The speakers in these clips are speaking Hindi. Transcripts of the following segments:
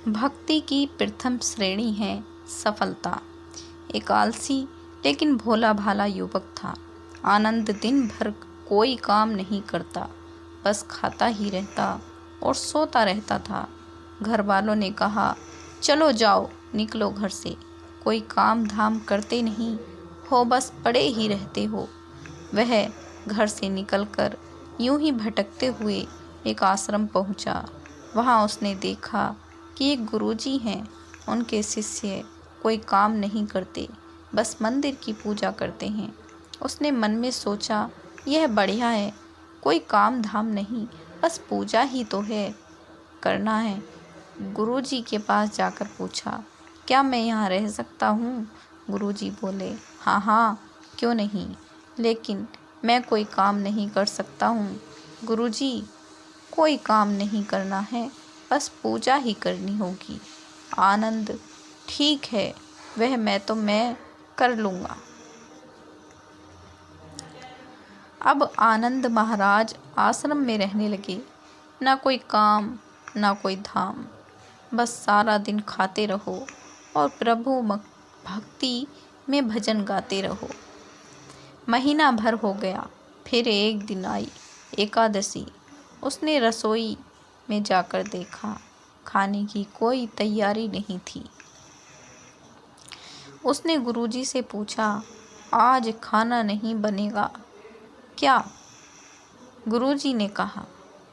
भक्ति की प्रथम श्रेणी है सफलता। एक आलसी लेकिन भोला भाला युवक था। आनंद दिन भर कोई काम नहीं करता, बस खाता ही रहता और सोता रहता था। घर वालों ने कहा, चलो जाओ, निकलो घर से, कोई काम धाम करते नहीं हो, बस पड़े ही रहते हो। वह घर से निकलकर यूं ही भटकते हुए एक आश्रम पहुंचा। वहां उसने देखा कि एक गुरुजी हैं। उनके शिष्य कोई काम नहीं करते, बस मंदिर की पूजा करते हैं। उसने मन में सोचा, यह बढ़िया है, कोई काम धाम नहीं, बस पूजा ही तो है, करना है। गुरुजी के पास जाकर पूछा, क्या मैं यहाँ रह सकता हूँ? गुरुजी बोले, हाँ हाँ, क्यों नहीं, लेकिन मैं कोई काम नहीं कर सकता हूँ। गुरुजी, कोई काम नहीं करना है, बस पूजा ही करनी होगी। आनंद, ठीक है, वह मैं कर लूँगा। अब आनंद महाराज आश्रम में रहने लगे। ना कोई काम, ना कोई धाम, बस सारा दिन खाते रहो और प्रभु भक्ति में भजन गाते रहो। महीना भर हो गया। फिर एक दिन आई एकादशी। उसने रसोई में जाकर देखा, खाने की कोई तैयारी नहीं थी। उसने गुरुजी से पूछा, आज खाना नहीं बनेगा क्या? गुरुजी ने कहा,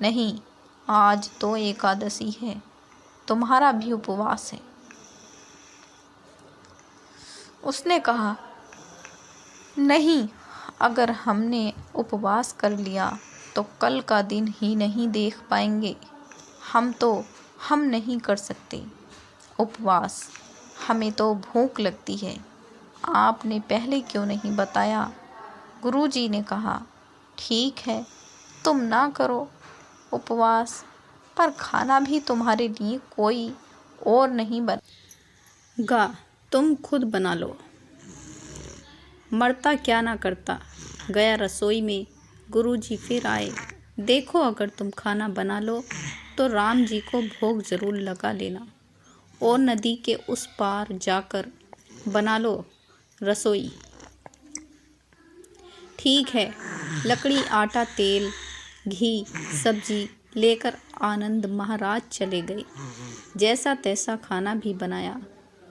नहीं, आज तो एकादशी है, तुम्हारा भी उपवास है। उसने कहा, नहीं, अगर हमने उपवास कर लिया तो कल का दिन ही नहीं देख पाएंगे। हम नहीं कर सकते उपवास, हमें तो भूख लगती है। आपने पहले क्यों नहीं बताया? गुरुजी ने कहा, ठीक है, तुम ना करो उपवास, पर खाना भी तुम्हारे लिए कोई और नहीं बनेगा, तुम खुद बना लो। मरता क्या ना करता। गया रसोई में। गुरुजी फिर आए। देखो, अगर तुम खाना बना लो तो राम जी को भोग जरूर लगा लेना और नदी के उस पार जाकर बना लो रसोई। ठीक है। लकड़ी, आटा, तेल, घी, सब्जी लेकर आनंद महाराज चले गए। जैसा तैसा खाना भी बनाया।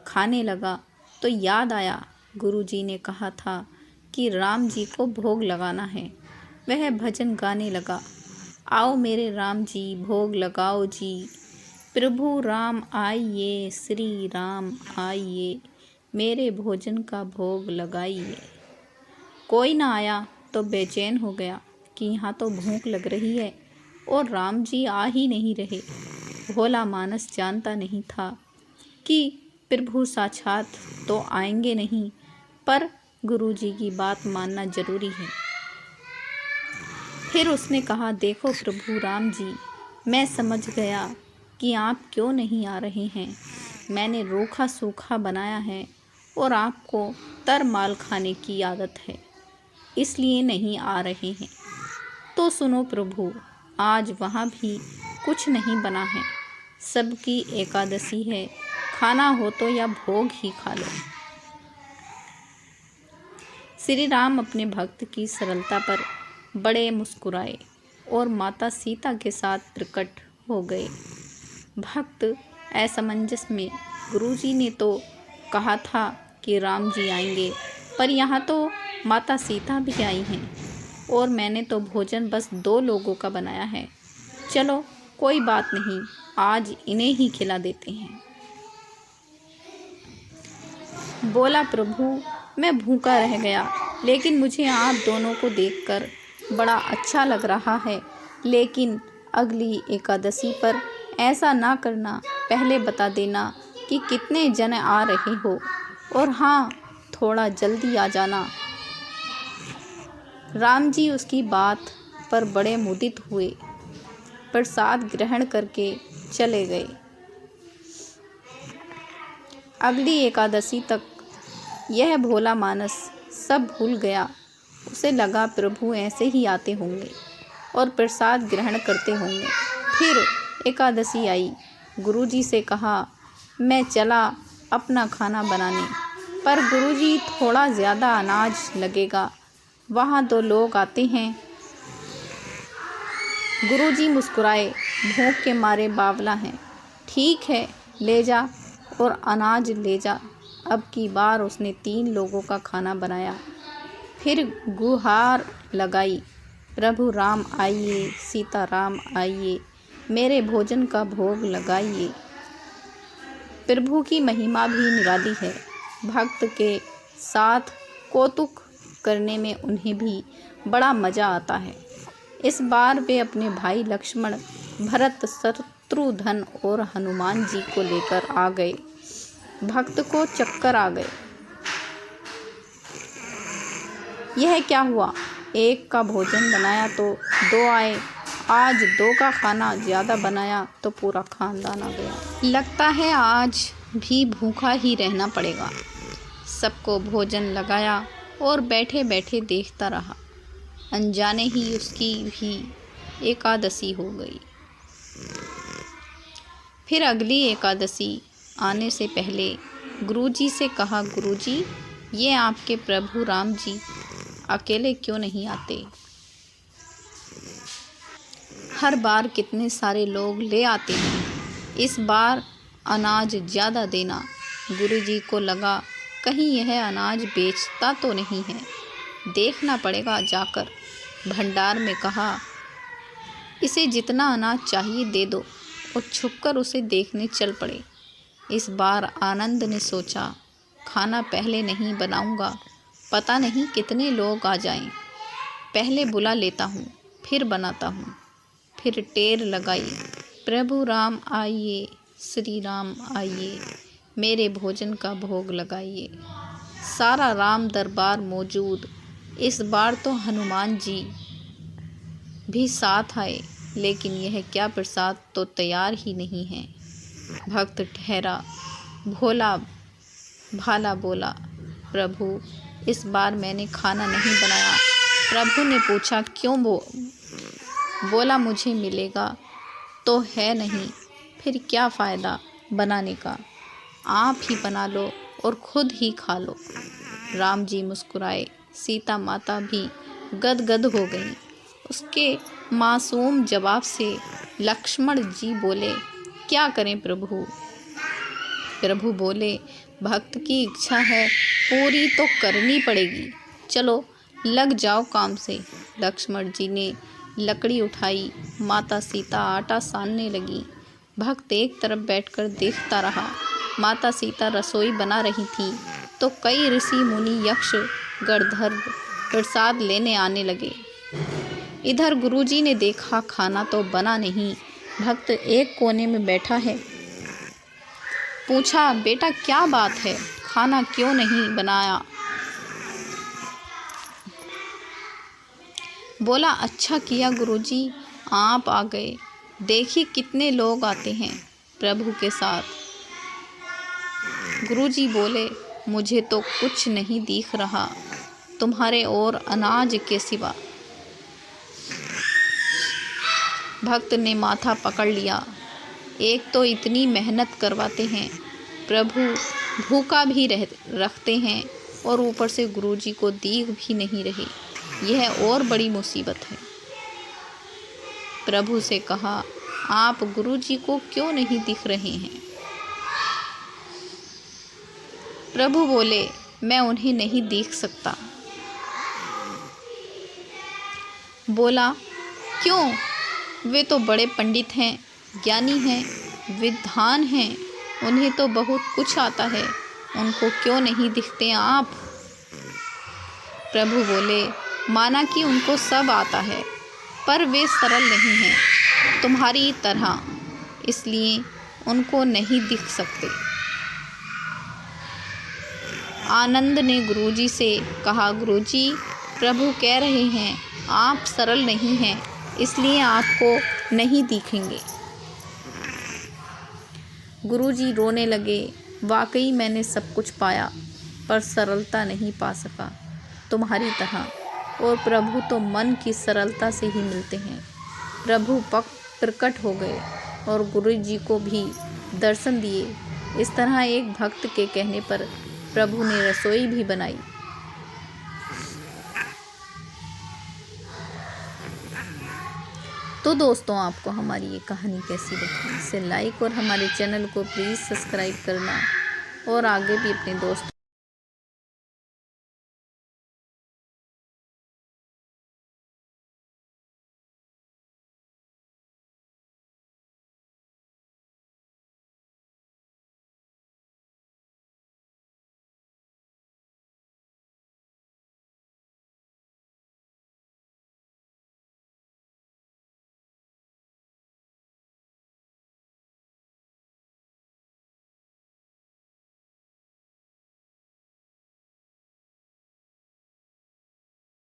खाने लगा तो याद आया, गुरुजी ने कहा था कि राम जी को भोग लगाना है। वह भजन गाने लगा, आओ मेरे राम जी, भोग लगाओ जी, प्रभु राम आइए, श्री राम आइए, मेरे भोजन का भोग लगाइए। कोई ना आया तो बेचैन हो गया कि यहाँ तो भूख लग रही है और राम जी आ ही नहीं रहे। भोला मानस जानता नहीं था कि प्रभु साक्षात तो आएंगे नहीं, पर गुरुजी की बात मानना जरूरी है। फिर उसने कहा, देखो प्रभु राम जी, मैं समझ गया कि आप क्यों नहीं आ रहे हैं। मैंने रूखा सूखा बनाया है और आपको तर माल खाने की आदत है, इसलिए नहीं आ रहे हैं। तो सुनो प्रभु, आज वहाँ भी कुछ नहीं बना है। सबकी एकादशी है, खाना हो तो या भोग ही खा लो। श्री राम अपने भक्त की सरलता पर बड़े मुस्कुराए और माता सीता के साथ प्रकट हो गए। भक्त असमंजस में, गुरुजी ने तो कहा था कि राम जी आएंगे, पर यहाँ तो माता सीता भी आई हैं और मैंने तो भोजन बस 2 लोगों का बनाया है। चलो कोई बात नहीं, आज इन्हें ही खिला देते हैं। बोला, प्रभु मैं भूखा रह गया, लेकिन मुझे आप दोनों को देखकर बड़ा अच्छा लग रहा है। लेकिन अगली एकादशी पर ऐसा ना करना, पहले बता देना कि कितने जन आ रहे हो, और हाँ, थोड़ा जल्दी आ जाना। राम जी उसकी बात पर बड़े मुदित हुए, प्रसाद ग्रहण करके चले गए। अगली एकादशी तक यह भोला मानस सब भूल गया। उसे लगा प्रभु ऐसे ही आते होंगे और प्रसाद ग्रहण करते होंगे। फिर एकादशी आई। गुरुजी से कहा, मैं चला अपना खाना बनाने, पर गुरुजी थोड़ा ज़्यादा अनाज लगेगा, वहाँ 2 लोग आते हैं। गुरुजी मुस्कुराए, भूख के मारे बावला हैं। ठीक है, ले जा और अनाज ले जा। अब की बार उसने 3 लोगों का खाना बनाया, फिर गुहार लगाई, प्रभु राम आइए, सीता राम आइए, मेरे भोजन का भोग लगाइए। प्रभु की महिमा भी निराली है। भक्त के साथ कौतुक करने में उन्हें भी बड़ा मज़ा आता है। इस बार वे अपने भाई लक्ष्मण, भरत, शत्रुघ्न और हनुमान जी को लेकर आ गए। भक्त को चक्कर आ गए। यह क्या हुआ? एक का भोजन बनाया तो 2 आए, आज 2 का खाना ज़्यादा बनाया तो पूरा खानदान आ गया। लगता है आज भी भूखा ही रहना पड़ेगा। सबको भोजन लगाया और बैठे बैठे देखता रहा। अनजाने ही उसकी भी एकादशी हो गई। फिर अगली एकादशी आने से पहले गुरुजी से कहा, गुरुजी, ये आपके प्रभु राम जी अकेले क्यों नहीं आते? हर बार कितने सारे लोग ले आते हैं, इस बार अनाज ज़्यादा देना। गुरुजी को लगा कहीं यह अनाज बेचता तो नहीं है, देखना पड़ेगा जाकर। भंडार में कहा, इसे जितना अनाज चाहिए दे दो, और छुपकर उसे देखने चल पड़े। इस बार आनंद ने सोचा, खाना पहले नहीं बनाऊंगा, पता नहीं कितने लोग आ जाएं। पहले बुला लेता हूँ, फिर बनाता हूँ। फिर टेर लगाई, प्रभु राम आइए, श्री राम आइए, मेरे भोजन का भोग लगाइए। सारा राम दरबार मौजूद। इस बार तो हनुमान जी भी साथ आए, लेकिन यह क्या प्रसाद तो तैयार ही नहीं है। भक्त ठहरा, भोला भाला बोला, प्रभु, इस बार मैंने खाना नहीं बनाया। प्रभु ने पूछा, क्यों? बोला, मुझे मिलेगा तो है नहीं, फिर क्या फ़ायदा बनाने का? आप ही बना लो और खुद ही खा लो। राम जी मुस्कुराए। सीता माता भी गदगद हो गईं। उसके मासूम जवाब से लक्ष्मण जी बोले, क्या करें प्रभु? प्रभु बोले, भक्त की इच्छा है, पूरी तो करनी पड़ेगी। चलो लग जाओ काम से। लक्ष्मण जी ने लकड़ी उठाई, माता सीता आटा सानने लगी। भक्त एक तरफ बैठकर देखता रहा। माता सीता रसोई बना रही थी तो कई ऋषि मुनि यक्ष गणधर्व प्रसाद लेने आने लगे। इधर गुरुजी ने देखा खाना तो बना नहीं, भक्त एक कोने में बैठा है। पूछा, बेटा क्या बात है, खाना क्यों नहीं बनाया? बोला, अच्छा किया गुरुजी आप आ गए, देखिए कितने लोग आते हैं प्रभु के साथ। गुरुजी बोले, मुझे तो कुछ नहीं दिख रहा तुम्हारे और अनाज के सिवा। भक्त ने माथा पकड़ लिया। एक तो इतनी मेहनत करवाते हैं, प्रभु भूखा भी रखते हैं और ऊपर से गुरुजी को दीख भी नहीं रही। यह और बड़ी मुसीबत है। प्रभु से कहा, आप गुरुजी को क्यों नहीं दिख रहे हैं? प्रभु बोले, मैं उन्हें नहीं देख सकता। बोला, क्यों? वे तो बड़े पंडित हैं, ज्ञानी हैं, विद्वान हैं, उन्हें तो बहुत कुछ आता है, उनको क्यों नहीं दिखते आप? प्रभु बोले, माना कि उनको सब आता है, पर वे सरल नहीं हैं तुम्हारी तरह, इसलिए उनको नहीं दिख सकते। आनंद ने गुरुजी से कहा, गुरुजी, प्रभु कह रहे हैं आप सरल नहीं हैं, इसलिए आपको नहीं दिखेंगे। गुरुजी रोने लगे, वाकई मैंने सब कुछ पाया, पर सरलता नहीं पा सका तुम्हारी तरह, और प्रभु तो मन की सरलता से ही मिलते हैं। प्रभु प्रकट हो गए और गुरुजी को भी दर्शन दिए। इस तरह एक भक्त के कहने पर प्रभु ने रसोई भी बनाई। तो दोस्तों, आपको हमारी ये कहानी कैसी लगी? इसे लाइक और हमारे चैनल को प्लीज़ सब्सक्राइब करना और आगे भी अपने दोस्तों